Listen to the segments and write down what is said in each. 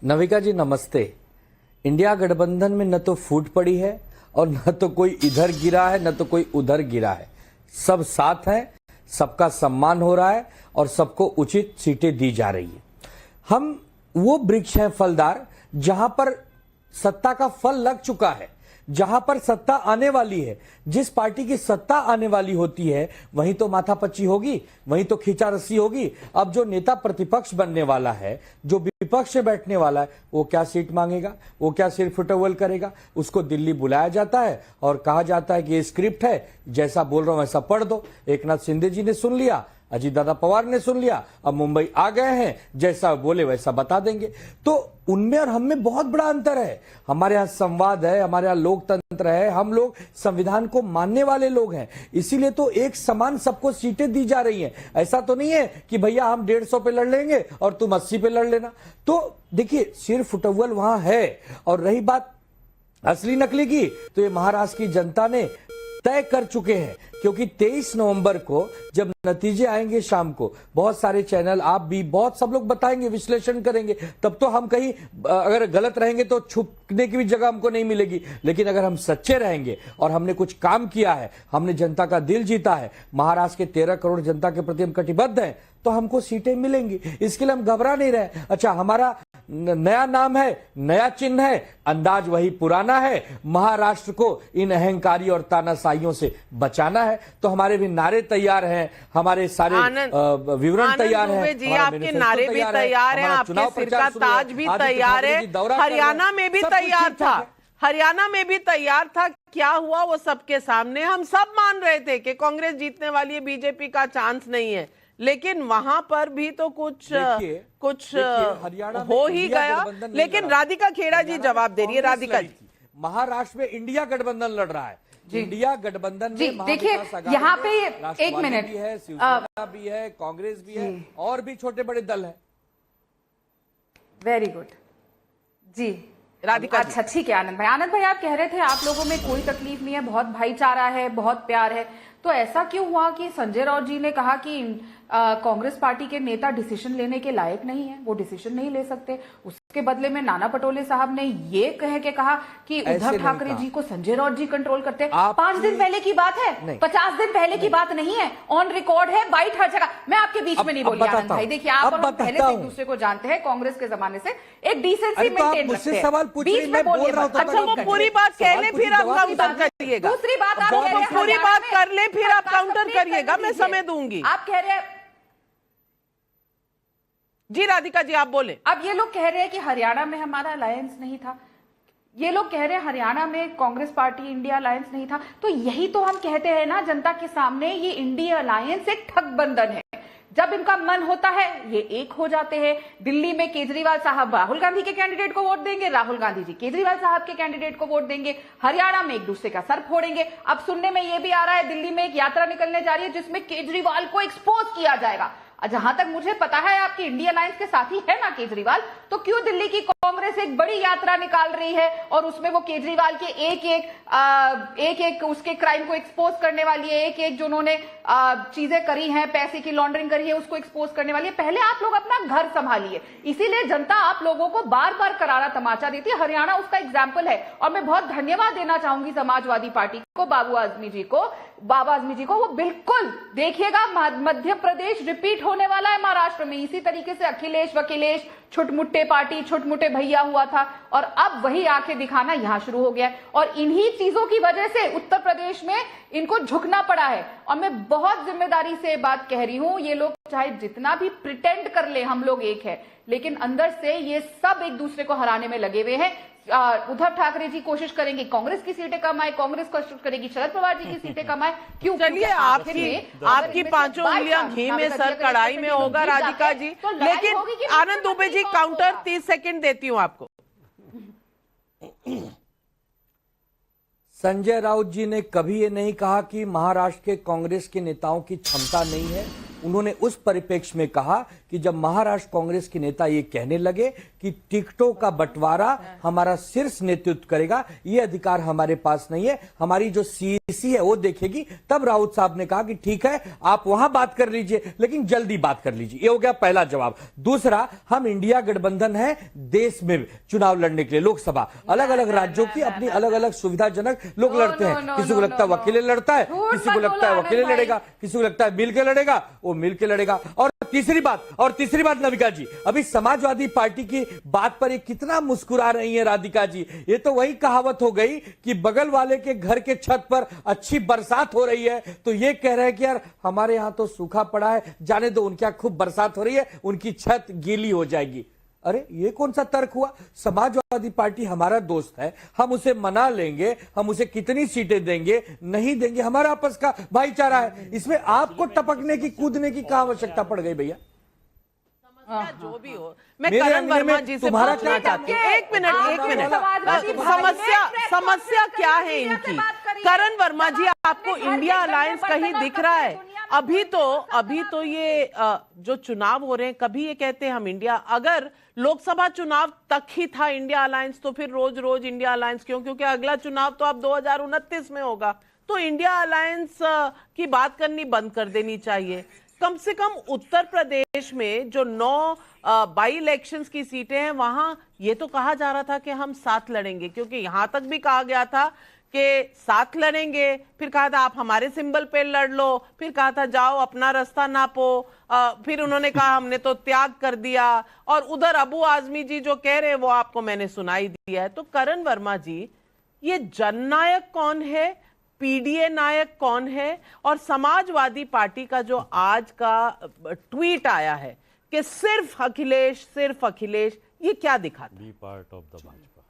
नविका जी नमस्ते। इंडिया गठबंधन में न तो फूट पड़ी है और न तो कोई इधर गिरा है न तो कोई उधर गिरा है। सब साथ हैं, सबका सम्मान हो रहा है और सबको उचित सीटें दी जा रही है। हम वो वृक्ष हैं फलदार जहां पर सत्ता का फल लग चुका है, जहां पर सत्ता आने वाली है। जिस पार्टी की सत्ता आने वाली होती है वहीं तो माथापच्ची होगी, वहीं तो खींचा रस्सी होगी। अब जो नेता प्रतिपक्ष बनने वाला है, जो विपक्ष से बैठने वाला है, वो क्या सीट मांगेगा, वो क्या सिर फुटबॉल करेगा। उसको दिल्ली बुलाया जाता है और कहा जाता है कि ये स्क्रिप्ट है, जैसा बोल रहा हूं वैसा पढ़ दो। एकनाथ शिंदे जी ने सुन लिया, अजीत दादा पवार ने सुन लिया, अब मुंबई आ गए हैं, जैसा बोले वैसा बता देंगे। तो उनमें और हम में बहुत बड़ा अंतर है। हमारे यहाँ संवाद है, हमारे यहाँ लोकतंत्र है, हम लोग संविधान को मानने वाले लोग हैं। इसीलिए तो एक समान सबको सीटें दी जा रही हैं। ऐसा तो नहीं है कि भैया हम 150 पे लड़ लेंगे और तुम 80 पे लड़ लेना। तो देखिए सिर फुटबॉल वहां है। और रही बात असली नकली की, तो ये महाराष्ट्र की जनता ने तय कर चुके हैं, क्योंकि 23 नवंबर को जब नतीजे आएंगे शाम को, बहुत सारे चैनल, आप भी, बहुत सब लोग बताएंगे, विश्लेषण करेंगे। तब तो हम कहीं अगर गलत रहेंगे तो छुपने की भी जगह हमको नहीं मिलेगी। लेकिन अगर हम सच्चे रहेंगे और हमने कुछ काम किया है, हमने जनता का दिल जीता है, महाराष्ट्र के 13 करोड़ जनता के प्रति हम कटिबद्ध हैं, तो हमको सीटें मिलेंगी। इसके लिए हम घबरा नहीं रहे। अच्छा, हमारा नया नाम है, नया चिन्ह है, अंदाज वही पुराना है। महाराष्ट्र को इन अहंकारी और तानाशाहियों से बचाना है। तो हमारे भी नारे तैयार हैं, हमारे सारे विवरण तैयार हैं, जी आपके नारे भी तैयार हैं, आपके सिर का ताज भी तैयार है। हरियाणा में भी तैयार था, हरियाणा में भी तैयार था। क्या हुआ वो सबके सामने। हम सब मान रहे थे कि कांग्रेस जीतने वाली है, बीजेपी का चांस नहीं है। लेकिन वहां पर भी तो कुछ हो ही गया। लेकिन राधिका खेड़ा जी जवाब दे रही है। राधिका जी, महाराष्ट्र में इंडिया गठबंधन लड़ रहा है। इंडिया गठबंधन में देखिए यहाँ पे एक मिनट भी है, शिवसेना भी है, कांग्रेस भी है और भी छोटे बड़े दल है। वेरी गुड जी राधिका। अच्छा ठीक है आनंद भाई आप कह रहे थे आप लोगों में कोई तकलीफ नहीं है, बहुत भाईचारा है, बहुत प्यार है। तो ऐसा क्यों हुआ कि संजय राउत जी ने कहा कि कांग्रेस पार्टी के नेता डिसीजन लेने के लायक नहीं है, वो डिसीजन नहीं ले सकते। उसके बदले में नाना पटोले साहब ने ये कह के कहा कि उद्धव ठाकरे जी को संजय राउत जी कंट्रोल करते हैं। 5 दिन पहले की बात है, 50 दिन पहले की बात नहीं है, ऑन रिकॉर्ड है, बाइट हर जगह। मैं आपके बीच में नहीं बोली आनंद भाई। देखिए आप और हम पहले से एक दूसरे को जानते हैं, कांग्रेस के जमाने से एक डिसेंसी मेंटेन रखते हैं। बीच में बोल रहा हूं। अच्छा वो पूरी बात कह ले फिर आप काउंटर करिएगा। दूसरी बात आप पूरी बात कर ले फिर आप काउंटर करिएगा, मैं समय दूंगी। आप कह रहे हैं जी राधिका जी आप बोले। अब ये लोग कह रहे हैं कि हरियाणा में हमारा अलायंस नहीं था, ये लोग कह रहे हैं हरियाणा में कांग्रेस पार्टी इंडिया अलायंस नहीं था। तो यही तो हम कहते हैं ना जनता के सामने, ये इंडिया अलायंस एक ठग बंधन है। जब इनका मन होता है ये एक हो जाते हैं। दिल्ली में केजरीवाल साहब राहुल गांधी के कैंडिडेट को वोट देंगे, राहुल गांधी जी केजरीवाल साहब के कैंडिडेट को वोट देंगे। हरियाणा में एक दूसरे का सर फोड़ेंगे। अब सुनने में ये भी आ रहा है दिल्ली में एक यात्रा निकलने जा रही है जिसमें केजरीवाल को एक्सपोज किया जाएगा। जहां तक मुझे पता है आपकी इंडिया अलायंस के साथी है ना केजरीवाल, तो क्यों दिल्ली की कांग्रेस एक बड़ी यात्रा निकाल रही है और उसमें वो केजरीवाल के एक एक उसके क्राइम को एक्सपोज करने वाली है, एक एक जो उन्होंने चीजें करी हैं, पैसे की लॉन्ड्रिंग करी है, उसको एक्सपोज करने वाली है। पहले आप लोग अपना घर संभालिए। इसीलिए जनता आप लोगों को बार बार करारा तमाचा देती है। हरियाणा उसका एग्जाम्पल है। और मैं बहुत धन्यवाद देना चाहूंगी समाजवादी पार्टी को, बाबा आजमी जी को। वो बिल्कुल देखिएगा मध्य प्रदेश रिपीट होने वाला है महाराष्ट्र में। इसी तरीके से अखिलेश वकीलेश छुटमुट्टे पार्टी, छुटमुट्टे भैया हुआ था और अब वही आंखें दिखाना यहां शुरू हो गया है। और इन्हीं चीजों की वजह से उत्तर प्रदेश में इनको झुकना पड़ा है। और मैं बहुत जिम्मेदारी से बात कह रही हूं, ये लोग चाहे जितना भी प्रिटेंड कर ले हम लोग एक है, लेकिन अंदर से ये सब एक दूसरे को हराने में लगे हुए हैं। उद्धव ठाकरे जी कोशिश करेंगे कांग्रेस की सीटें कम आए, कांग्रेस कोशिश करेगी शरद पवार जी की सीटें कम आए। क्यों? चलिए आपकी पांचों उंगलियां घी में सर कढ़ाई में होगा राधिका जी। लेकिन आनंद दुबे जी काउंटर 30 सेकंड देती हूं आपको। संजय राउत जी ने कभी ये नहीं कहा कि महाराष्ट्र के कांग्रेस के नेताओं की क्षमता नहीं है, उन्होंने उस परिप्रेक्ष्य में कहा कि जब महाराष्ट्र कांग्रेस के नेता ये कहने लगे कि टिकटों का बंटवारा हमारा शीर्ष नेतृत्व करेगा, ये अधिकार हमारे पास नहीं है, हमारी जो सीईसी है वो देखेगी, तब राउत साहब ने कहा कि ठीक है आप वहां बात कर लीजिए, लेकिन जल्दी बात कर लीजिए। ये हो गया पहला जवाब। दूसरा, हम इंडिया गठबंधन है देश में चुनाव लड़ने के लिए, लोकसभा, अलग अलग राज्यों की अपनी अलग अलग सुविधाजनक लोग लड़ते हैं। किसी को लगता है वो अकेले लड़ता है, किसी को लगता है वो अकेले लड़ेगा, किसी को लगता है मिल के लड़ेगा, वो मिल के लड़ेगा। और तीसरी बात नविका जी, अभी समाजवादी पार्टी की बात पर ये कितना मुस्कुरा रही है राधिका जी। ये तो वही कहावत हो गई कि बगल वाले के घर के छत पर अच्छी बरसात हो रही है तो ये कह रहे हैं कि यार हमारे यहां तो सूखा पड़ा है, जाने दो, उनके यहां खूब बरसात हो रही है, उनकी छत गीली हो जाएगी। अरे ये कौन सा तर्क हुआ? समाजवादी पार्टी हमारा दोस्त है, हम उसे मना लेंगे, हम उसे कितनी सीटें देंगे नहीं देंगे, हमारा आपस का भाईचारा है, इसमें आपको टपकने की कूदने की क्या आवश्यकता पड़ गई भैया? जो भी हो, मैं करण वर्मा जी से पूछना चाहती हूँ, एक मिनट, समस्या क्या है इनकी? करण वर्मा जी, आपको इंडिया अलायंस कहीं दिख रहा है? अभी तो ये जो चुनाव हो रहे हैं, कभी ये कहते हैं हम इंडिया, अगर लोकसभा चुनाव तक ही था इंडिया अलायंस तो फिर रोज रोज इंडिया अलायंस क्यों? क्योंकि अगला चुनाव तो अब 2029 में होगा, तो इंडिया अलायंस की बात करनी बंद कर देनी चाहिए। कम से कम उत्तर प्रदेश में जो 9 बाई इलेक्शंस की सीटें हैं, वहां ये तो कहा जा रहा था कि हम साथ लड़ेंगे, क्योंकि यहां तक भी कहा गया था कि साथ लड़ेंगे, फिर कहा था आप हमारे सिंबल पे लड़ लो, फिर कहा था जाओ अपना रास्ता नापो, फिर उन्होंने कहा हमने तो त्याग कर दिया, और उधर अबू आजमी जी जो कह रहे हैं वो आपको मैंने सुनाई दिया है। तो करण वर्मा जी, ये जननायक कौन है, पीडीए नायक कौन है, और समाजवादी पार्टी का जो आज का ट्वीट आया है कि सिर्फ अखिलेश, ये क्या दिखाता है? Part of the Bhajpa.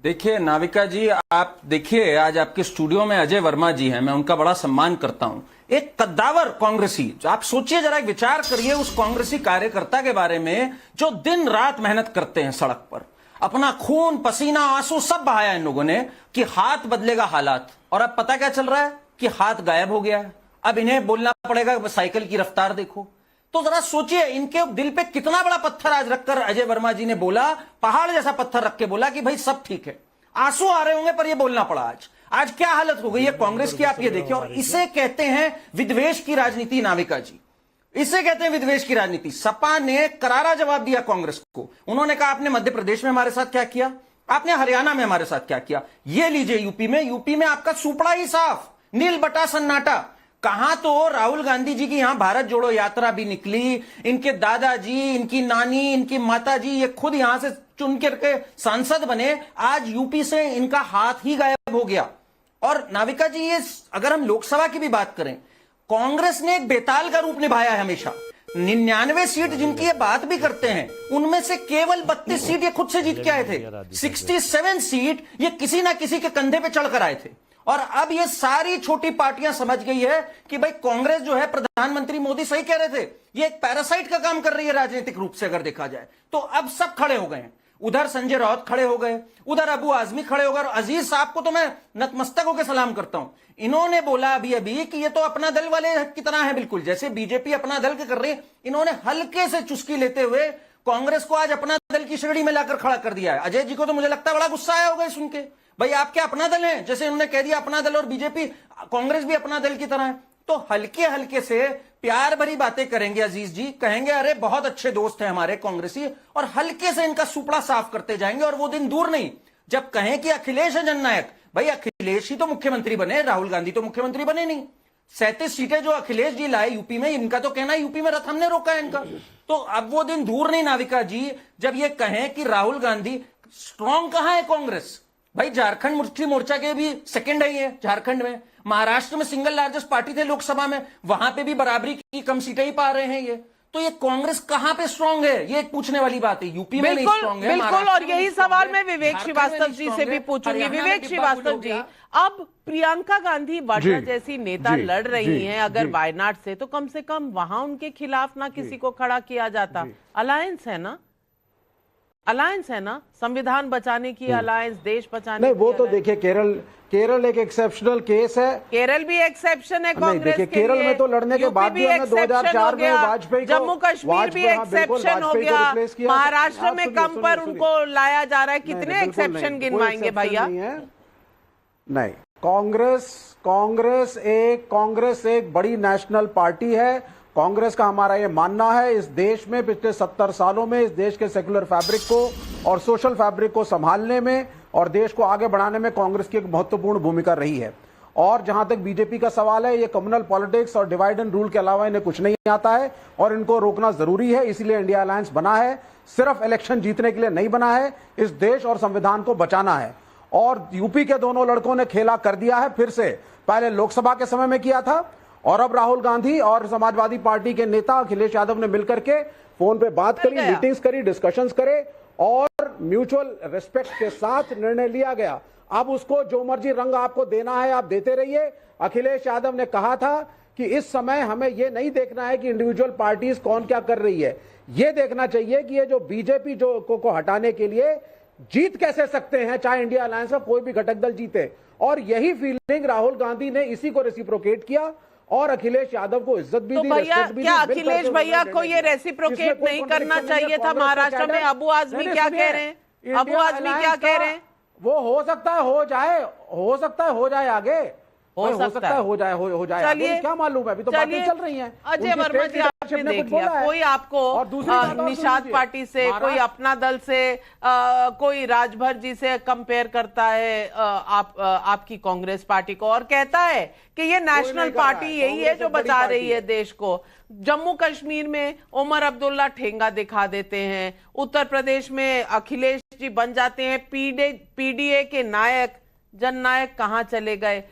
देखिए नाविका जी, आप देखिए आज आपके स्टूडियो में अजय वर्मा जी हैं, मैं उनका बड़ा सम्मान करता हूं। एक कद्दावर कांग्रेसी, आप सोचिए जरा, एक विचार करिए उस कांग्रेसी कार्यकर्ता के बारे में जो दिन रात मेहनत करते हैं सड़क पर, अपना खून पसीना आंसू सब बहाया इन लोगों ने कि हाथ बदलेगा हालात, और अब पता क्या चल रहा है कि हाथ गायब हो गया है। अब इन्हें बोलना पड़ेगा साइकिल की रफ्तार देखो। तो जरा सोचिए, इनके दिल पे कितना बड़ा पत्थर आज रखकर अजय वर्मा जी ने बोला, पहाड़ जैसा पत्थर रख के बोला कि भाई सब ठीक है। आंसू आ रहे होंगे पर ये बोलना पड़ा। आज क्या हालत हो गई है कांग्रेस की, आप ये देखिए। और इसे कहते हैं विद्वेष की राजनीति नाविका जी, इसे कहते हैं विद्वेष की राजनीति। सपा ने करारा जवाब दिया कांग्रेस को। उन्होंने कहा आपने मध्य प्रदेश में हमारे साथ क्या किया, आपने हरियाणा में हमारे साथ क्या किया, ये लीजिए यूपी में आपका सुपड़ा ही साफ, नील बटा सन्नाटा। कहां तो राहुल गांधी जी की यहां भारत जोड़ो यात्रा भी निकली, इनके दादाजी, इनकी नानी, इनकी माताजी, ये खुद यहां से चुन करके सांसद बने, आज यूपी से इनका हाथ ही गायब हो गया। और नाविका जी, ये अगर हम लोकसभा की भी बात करें, कांग्रेस ने एक बेताल का रूप निभाया है हमेशा। 99 सीट जिनकी ये बात भी करते हैं, उनमें से केवल 32 सीट ये खुद से जीत के आए थे। 67 सीट ये किसी ना किसी के कंधे पे चढ़कर आए थे। और अब ये सारी छोटी पार्टियां समझ गई है कि भाई कांग्रेस जो है, प्रधानमंत्री मोदी सही कह रहे थे, ये एक पैरासाइट का काम कर रही है राजनीतिक रूप से अगर देखा जाए तो। अब सब खड़े हो गए हैं, उधर संजय राउत खड़े हो गए, उधर अबू आजमी खड़े हो गए। और अजीज साहब को तो मैं नतमस्तक होकर सलाम करता हूं। इन्होंने बोला अभी कि ये तो अपना दल वाले की तरह है, बिल्कुल जैसे बीजेपी अपना दल के कर रही है। इन्होंने हल्के से चुस्की लेते हुए कांग्रेस को आज अपना दल की श्रेणी में लाकर खड़ा कर दिया है। अजय जी को तो मुझे लगता है बड़ा गुस्सा आया होगा सुन के, भाई आप क्या अपना दल है, जैसे इन्होंने कह दिया अपना दल, और बीजेपी कांग्रेस भी अपना दल की तरह है। तो हल्के हल्के से प्यार भरी बातें करेंगे अजीज जी, कहेंगे अरे बहुत अच्छे दोस्त हैं हमारे कांग्रेसी, और हल्के से इनका सुपड़ा साफ करते जाएंगे। और वो दिन दूर नहीं जब कहें कि अखिलेश है जननायक। भाई अखिलेश ही तो मुख्यमंत्री बने, राहुल गांधी तो मुख्यमंत्री बने नहीं। 37 सीटें जो अखिलेश जी लाए यूपी में, इनका तो कहना है यूपी में रथ हमने रोका है इनका। तो अब वो दिन दूर नहीं नाविका जी जब ये कहें कि राहुल गांधी स्ट्रांग कहां है कांग्रेस। भाई झारखंड मुक्ति मोर्चा के भी सेकंड है ये झारखंड में, महाराष्ट्र में सिंगल लार्जेस्ट पार्टी थे लोकसभा में, वहां पे भी बराबरी की कम सीटें ही पा रहे हैं ये। तो ये कांग्रेस कहां पे स्ट्रांग है, ये एक पूछने वाली बात है। यूपी में नहीं स्ट्रांग है बिल्कुल। और यही सवाल मैं विवेक श्रीवास्तव जी से भी पूछूंगी। विवेक श्रीवास्तव जी, अब प्रियंका गांधी वाड्रा जैसी नेता लड़ रही हैं अगर वायनाड से, तो कम से कम वहां उनके खिलाफ ना किसी को खड़ा किया जाता। अलायंस है ना। अलायंस है ना, संविधान बचाने की अलायंस, देश बचाने नहीं, की वो तो alliance। देखिए केरल एक एक्सेप्शनल केस है। केरल भी एक्सेप्शन है नहीं, कांग्रेस देखिए के केरल लिए। में तो लड़ने के यूपी बाद भी हमने exception 2004 हो में गया, वाजपेयी को, जम्मू कश्मीर भी हाँ, बिल्कुल, एक्सेप्शन हो वाजपेयी को गया, रिप्लेस किया। महाराष्ट्र आप में सुनिए, कम पर सुनिए, उनको लाया जा रहा है। नहीं, कितने बिल्कुल एक्सेप्शन नहीं, गिनवाएंगे कोई भैया? exception नहीं है। नहीं, कांग्रेस एक बड़ी नेशनल पार्टी है। कांग्रेस का हमारा ये मानना है, इस देश में पिछले 70 सालों में इस देश के सेकुलर फैब्रिक को और सोशल फैब्रिक को संभालने में और देश को आगे बढ़ाने में कांग्रेस की एक महत्वपूर्ण भूमिका रही है। और जहां तक बीजेपी का सवाल है, ये कम्युनल पॉलिटिक्स और डिवाइड एंड रूल के अलावा इन्हें कुछ नहीं आता है और इनको रोकना जरूरी है। इसीलिए इंडिया अलायंस बना है, सिर्फ इलेक्शन जीतने के लिए नहीं बना है, इस देश और संविधान को बचाना है। और यूपी के दोनों लड़कों ने खेला कर दिया है फिर से। पहले लोकसभा के समय में किया था और अब राहुल गांधी और समाजवादी पार्टी के नेता अखिलेश यादव ने मिलकर के फोन पे बात करी, मीटिंग्स करी, डिस्कशंस करे और म्यूचुअल रिस्पेक्ट के साथ निर्णय लिया गया। अब उसको जो मर्जी रंग आपको देना है आप देते रहिए। अखिलेश यादव ने कहा था कि इस समय हमें यह नहीं देखना है कि इंडिविजुअल पार्टीज कौन क्या कर रही है, यह देखना चाहिए कि ये जो बीजेपी जो को हटाने के लिए जीत कैसे सकते हैं, चाहे इंडिया अलायंस का कोई भी घटक दल जीते। और यही फीलिंग राहुल गांधी ने इसी को रेसिप्रोकेट किया और अखिलेश यादव को इज्जत भी तो दी। भैया क्या अखिलेश भैया को ये रेसिप्रोकेट नहीं करना चाहिए था? महाराष्ट्र में अबू आजमी क्या कह रहे हैं? अबू आजमी क्या कह रहे हैं? वो हो सकता है हो जाए, हो सकता है हो जाए आगे, हो सकता है हो जाए, हो जाए। चलिए, क्या मालूम है, अभी तो बातें चल रही हैं। अजय वर्मा जी, आपने देख लिया, कोई आपको निषाद पार्टी से, कोई अपना दल से, कोई राजभर जी से कंपेयर करता है आपकी कांग्रेस पार्टी को और कहता है कि ये नेशनल पार्टी यही है जो बचा रही है देश को। जम्मू कश्मीर में उमर अब्दुल्ला ठेंगा दिखा देते हैं, उत्तर प्रदेश में अखिलेश जी बन जाते हैं पीडीए के नायक। जननायक कहां चले गए?